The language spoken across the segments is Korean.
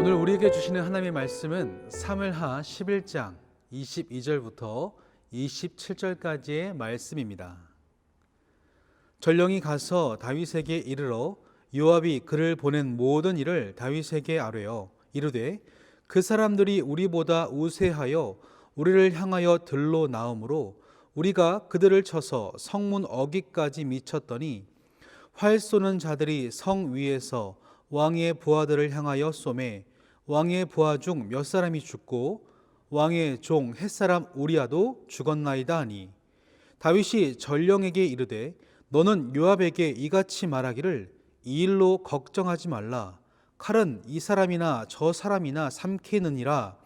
오늘 우리에게 주시는 하나님의 말씀은 사무엘하 11장 22절부터 27절까지의 말씀입니다. 전령이 가서 다윗에게 이르러 요압이 그를 보낸 모든 일을 다윗에게 아뢰어 이르되 그 사람들이 우리보다 우세하여 우리를 향하여 들로 나오므로 우리가 그들을 쳐서 성문 어귀까지 미쳤더니 활 쏘는 자들이 성 위에서 왕의 부하들을 향하여 쏘매 왕의 부하 중 몇 사람이 죽고 왕의 종 햇사람 우리아도 죽었나이다 하니 다윗이 전령에게 이르되 너는 요압에게 이같이 말하기를 이 일로 걱정하지 말라. 칼은 이 사람이나 저 사람이나 삼키느니라.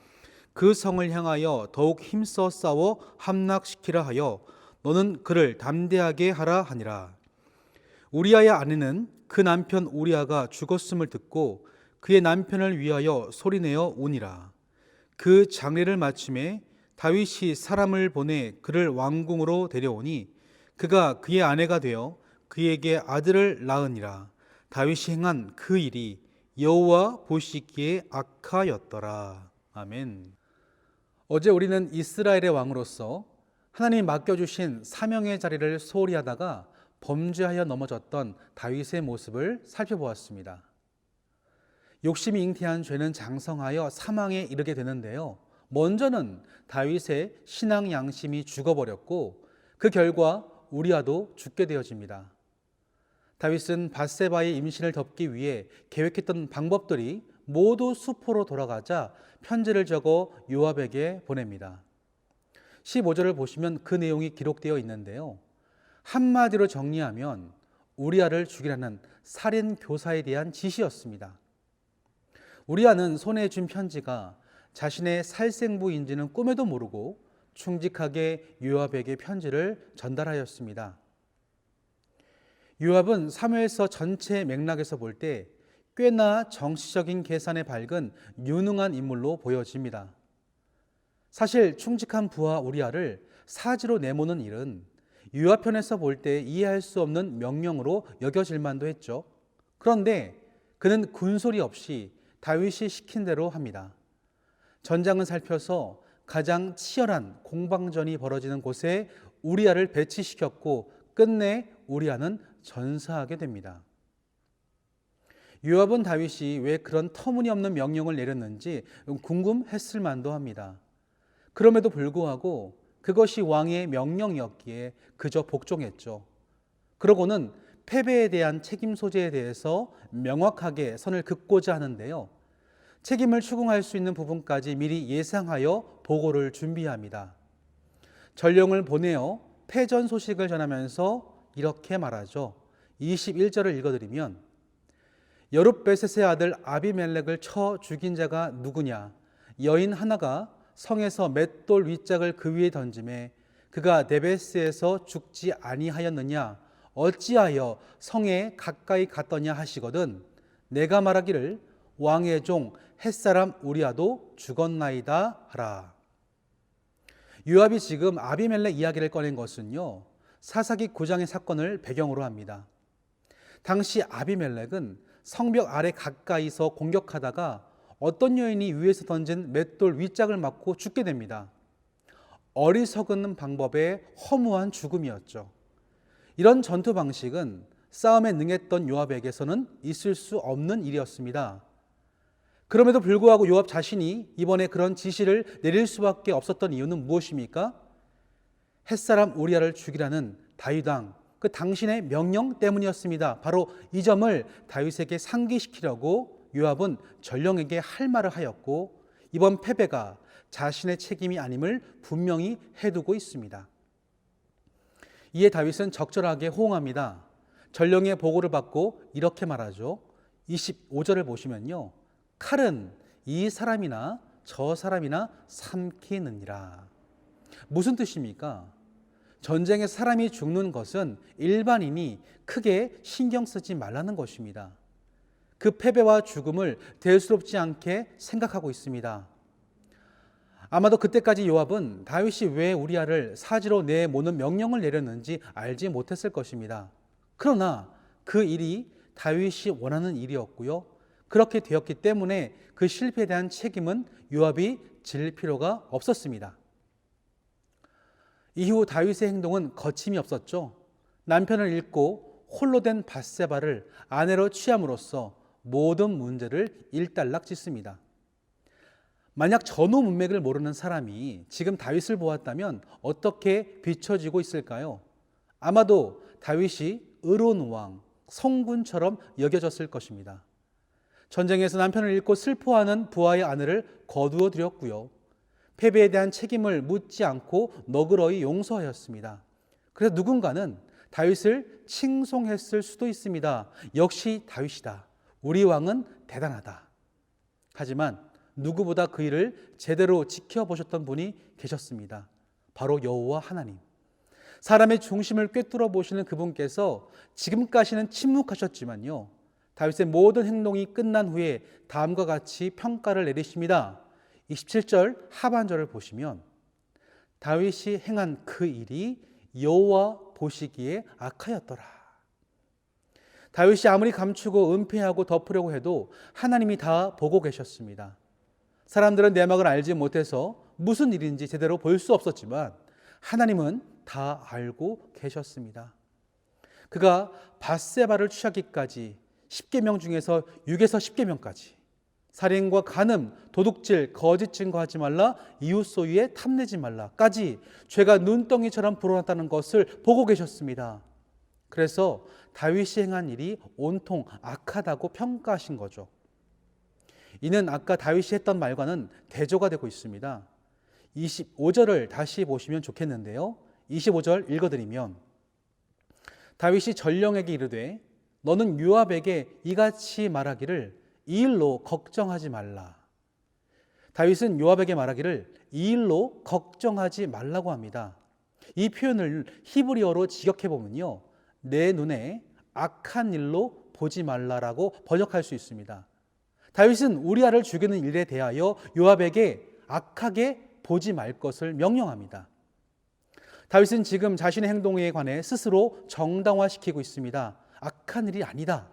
그 성을 향하여 더욱 힘써 싸워 함락시키라 하여 너는 그를 담대하게 하라 하니라. 우리아의 아내는 그 남편 우리아가 죽었음을 듣고 그의 남편을 위하여 소리내어 우니라. 그 장례를 마침에 다윗이 사람을 보내 그를 왕궁으로 데려오니 그가 그의 아내가 되어 그에게 아들을 낳으니라. 다윗이 행한 그 일이 여호와 보시기에 악하였더라. 아멘. 어제 우리는 이스라엘의 왕으로서 하나님이 맡겨주신 사명의 자리를 소홀히 하다가 범죄하여 넘어졌던 다윗의 모습을 살펴보았습니다. 욕심이 잉태한 죄는 장성하여 사망에 이르게 되는데요. 먼저는 다윗의 신앙 양심이 죽어버렸고 그 결과 우리아도 죽게 되어집니다. 다윗은 밧세바의 임신을 덮기 위해 계획했던 방법들이 모두 수포로 돌아가자 편지를 적어 요압에게 보냅니다. 15절을 보시면 그 내용이 기록되어 있는데요. 한마디로 정리하면 우리아를 죽이라는 살인 교사에 대한 지시였습니다. 우리아는 손에 쥔 편지가 자신의 살생부인지는 꿈에도 모르고 충직하게 요압에게 편지를 전달하였습니다. 요압은 사무엘서 전체 맥락에서 볼 때 꽤나 정치적인 계산에 밝은 유능한 인물로 보여집니다. 사실 충직한 부하 우리아를 사지로 내모는 일은 요압 편에서 볼 때 이해할 수 없는 명령으로 여겨질 만도 했죠. 그런데 그는 군소리 없이 다윗이 시킨 대로 합니다. 전장을 살펴서 가장 치열한 공방전이 벌어지는 곳에 우리아를 배치시켰고 끝내 우리아는 전사하게 됩니다. 요압은 다윗이 왜 그런 터무니없는 명령을 내렸는지 궁금했을 만도 합니다. 그럼에도 불구하고 그것이 왕의 명령이었기에 그저 복종했죠. 그러고는 패배에 대한 책임 소재에 대해서 명확하게 선을 긋고자 하는데요. 책임을 추궁할 수 있는 부분까지 미리 예상하여 보고를 준비합니다. 전령을 보내어 패전 소식을 전하면서 이렇게 말하죠. 21절을 읽어드리면 여룹베셋의 아들 아비멜렉을 쳐 죽인 자가 누구냐? 여인 하나가 성에서 맷돌 윗짝을 그 위에 던지매 그가 데베스에서 죽지 아니하였느냐? 어찌하여 성에 가까이 갔더냐 하시거든 내가 말하기를 왕의 종 햇사람 우리아도 죽었나이다 하라. 요압이 지금 아비멜렉 이야기를 꺼낸 것은요, 사사기 9장의 사건을 배경으로 합니다. 당시 아비멜렉은 성벽 아래 가까이서 공격하다가 어떤 여인이 위에서 던진 맷돌 윗짝을 맞고 죽게 됩니다. 어리석은 방법의 허무한 죽음이었죠. 이런 전투 방식은 싸움에 능했던 요압에게서는 있을 수 없는 일이었습니다. 그럼에도 불구하고 요압 자신이 이번에 그런 지시를 내릴 수밖에 없었던 이유는 무엇입니까? 햇사람 우리아를 죽이라는 다윗 왕, 그 당신의 명령 때문이었습니다. 바로 이 점을 다윗에게 상기시키려고 요압은 전령에게 할 말을 하였고 이번 패배가 자신의 책임이 아님을 분명히 해두고 있습니다. 이에 다윗은 적절하게 호응합니다. 전령의 보고를 받고 이렇게 말하죠. 25절을 보시면요. 칼은 이 사람이나 저 사람이나 삼키느니라. 무슨 뜻입니까? 전쟁에 사람이 죽는 것은 일반인이 크게 신경 쓰지 말라는 것입니다. 그 패배와 죽음을 대수롭지 않게 생각하고 있습니다. 아마도 그때까지 요압은 다윗이 왜 우리아를 사지로 내모는 명령을 내렸는지 알지 못했을 것입니다. 그러나 그 일이 다윗이 원하는 일이었고요. 그렇게 되었기 때문에 그 실패에 대한 책임은 요압이 질 필요가 없었습니다. 이후 다윗의 행동은 거침이 없었죠. 남편을 잃고 홀로 된 밧세바를 아내로 취함으로써 모든 문제를 일단락 짓습니다. 만약 전후 문맥을 모르는 사람이 지금 다윗을 보았다면 어떻게 비춰지고 있을까요? 아마도 다윗이 의로운 왕, 성군처럼 여겨졌을 것입니다. 전쟁에서 남편을 잃고 슬퍼하는 부하의 아내를 거두어 들였고요. 패배에 대한 책임을 묻지 않고 너그러이 용서하였습니다. 그래서 누군가는 다윗을 칭송했을 수도 있습니다. 역시 다윗이다. 우리 왕은 대단하다. 하지만 누구보다 그 일을 제대로 지켜보셨던 분이 계셨습니다. 바로 여호와 하나님. 사람의 중심을 꿰뚫어 보시는 그분께서 지금까지는 침묵하셨지만요, 다윗의 모든 행동이 끝난 후에 다음과 같이 평가를 내리십니다. 27절 하반절을 보시면 다윗이 행한 그 일이 여호와 보시기에 악하였더라. 다윗이 아무리 감추고 은폐하고 덮으려고 해도 하나님이 다 보고 계셨습니다. 사람들은 내막을 알지 못해서 무슨 일인지 제대로 볼 수 없었지만 하나님은 다 알고 계셨습니다. 그가 밧세바를 취하기까지 10계명 중에서 6에서 10계명까지 살인과 간음, 도둑질, 거짓 증거하지 말라, 이웃 소유에 탐내지 말라까지 죄가 눈덩이처럼 불어났다는 것을 보고 계셨습니다. 그래서 다윗이 행한 일이 온통 악하다고 평가하신 거죠. 이는 아까 다윗이 했던 말과는 대조가 되고 있습니다. 25절을 다시 보시면 좋겠는데요. 25절 읽어드리면 다윗이 전령에게 이르되 너는 요압에게 이같이 말하기를 이 일로 걱정하지 말라. 다윗은 요압에게 말하기를 이 일로 걱정하지 말라고 합니다. 이 표현을 히브리어로 직역해 보면요, 내 눈에 악한 일로 보지 말라라고 번역할 수 있습니다. 다윗은 우리아를 죽이는 일에 대하여 요압에게 악하게 보지 말 것을 명령합니다. 다윗은 지금 자신의 행동에 관해 스스로 정당화시키고 있습니다. 악한 일이 아니다.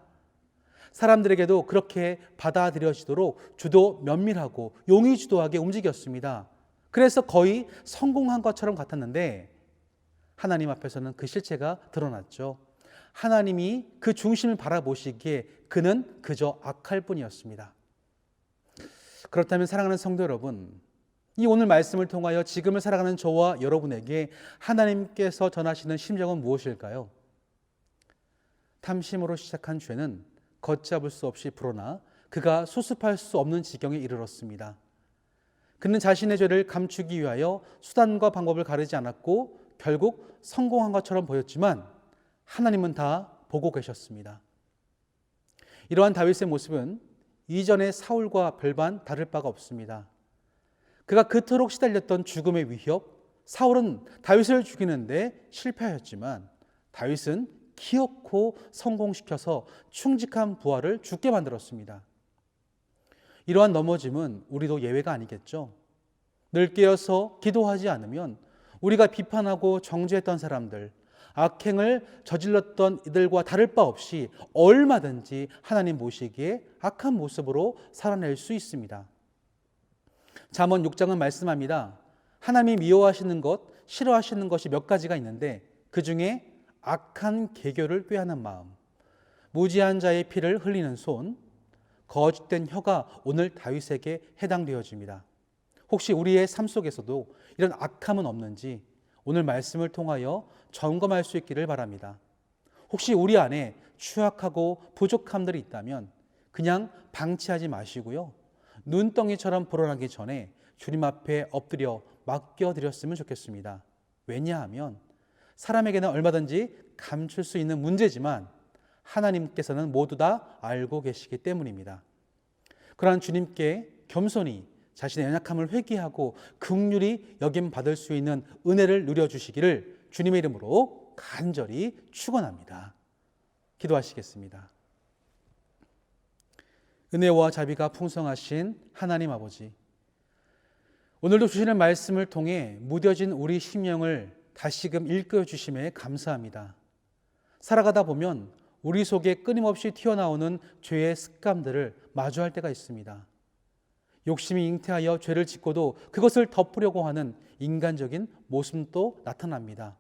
사람들에게도 그렇게 받아들여지도록 주도 면밀하고 용의주도하게 움직였습니다. 그래서 거의 성공한 것처럼 같았는데 하나님 앞에서는 그 실체가 드러났죠. 하나님이 그 중심을 바라보시기에 그는 그저 악할 뿐이었습니다. 그렇다면 사랑하는 성도 여러분, 이 오늘 말씀을 통하여 지금을 살아가는 저와 여러분에게 하나님께서 전하시는 심정은 무엇일까요? 탐심으로 시작한 죄는 걷잡을 수 없이 불어나 그가 수습할 수 없는 지경에 이르렀습니다. 그는 자신의 죄를 감추기 위하여 수단과 방법을 가리지 않았고 결국 성공한 것처럼 보였지만 하나님은 다 보고 계셨습니다. 이러한 다윗의 모습은 이전의 사울과 별반 다를 바가 없습니다. 그가 그토록 시달렸던 죽음의 위협, 사울은 다윗을 죽이는데 실패하였지만 다윗은 기어코 성공시켜서 충직한 부하를 죽게 만들었습니다. 이러한 넘어짐은 우리도 예외가 아니겠죠. 늘 깨어서 기도하지 않으면 우리가 비판하고 정죄했던 사람들, 악행을 저질렀던 이들과 다를 바 없이 얼마든지 하나님 보시기에 악한 모습으로 살아낼 수 있습니다. 잠언 6장은 말씀합니다. 하나님이 미워하시는 것, 싫어하시는 것이 몇 가지가 있는데 그 중에 악한 계교를 꾀하는 마음, 무지한 자의 피를 흘리는 손, 거짓된 혀가 오늘 다윗에게 해당되어집니다. 혹시 우리의 삶 속에서도 이런 악함은 없는지 오늘 말씀을 통하여 점검할 수 있기를 바랍니다. 혹시 우리 안에 추악하고 부족함들이 있다면 그냥 방치하지 마시고요, 눈덩이처럼 불어나기 전에 주님 앞에 엎드려 맡겨드렸으면 좋겠습니다. 왜냐하면 사람에게는 얼마든지 감출 수 있는 문제지만 하나님께서는 모두 다 알고 계시기 때문입니다. 그러한 주님께 겸손히 자신의 연약함을 회개하고 긍휼히 여김받을 수 있는 은혜를 누려주시기를 주님의 이름으로 간절히 축원합니다. 기도하시겠습니다. 은혜와 자비가 풍성하신 하나님 아버지, 오늘도 주시는 말씀을 통해 무뎌진 우리 심령을 다시금 일깨워 주심에 감사합니다. 살아가다 보면 우리 속에 끊임없이 튀어나오는 죄의 습관들을 마주할 때가 있습니다. 욕심이 잉태하여 죄를 짓고도 그것을 덮으려고 하는 인간적인 모습도 나타납니다.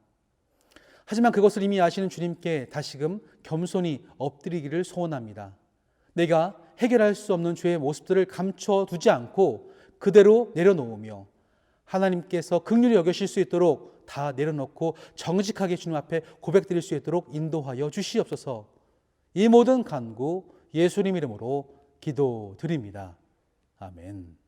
하지만 그것을 이미 아시는 주님께 다시금 겸손히 엎드리기를 소원합니다. 내가 해결할 수 없는 죄의 모습들을 감춰두지 않고 그대로 내려놓으며 하나님께서 긍휼히 여기실 수 있도록 다 내려놓고 정직하게 주님 앞에 고백드릴 수 있도록 인도하여 주시옵소서. 이 모든 간구 예수님 이름으로 기도드립니다. 아멘.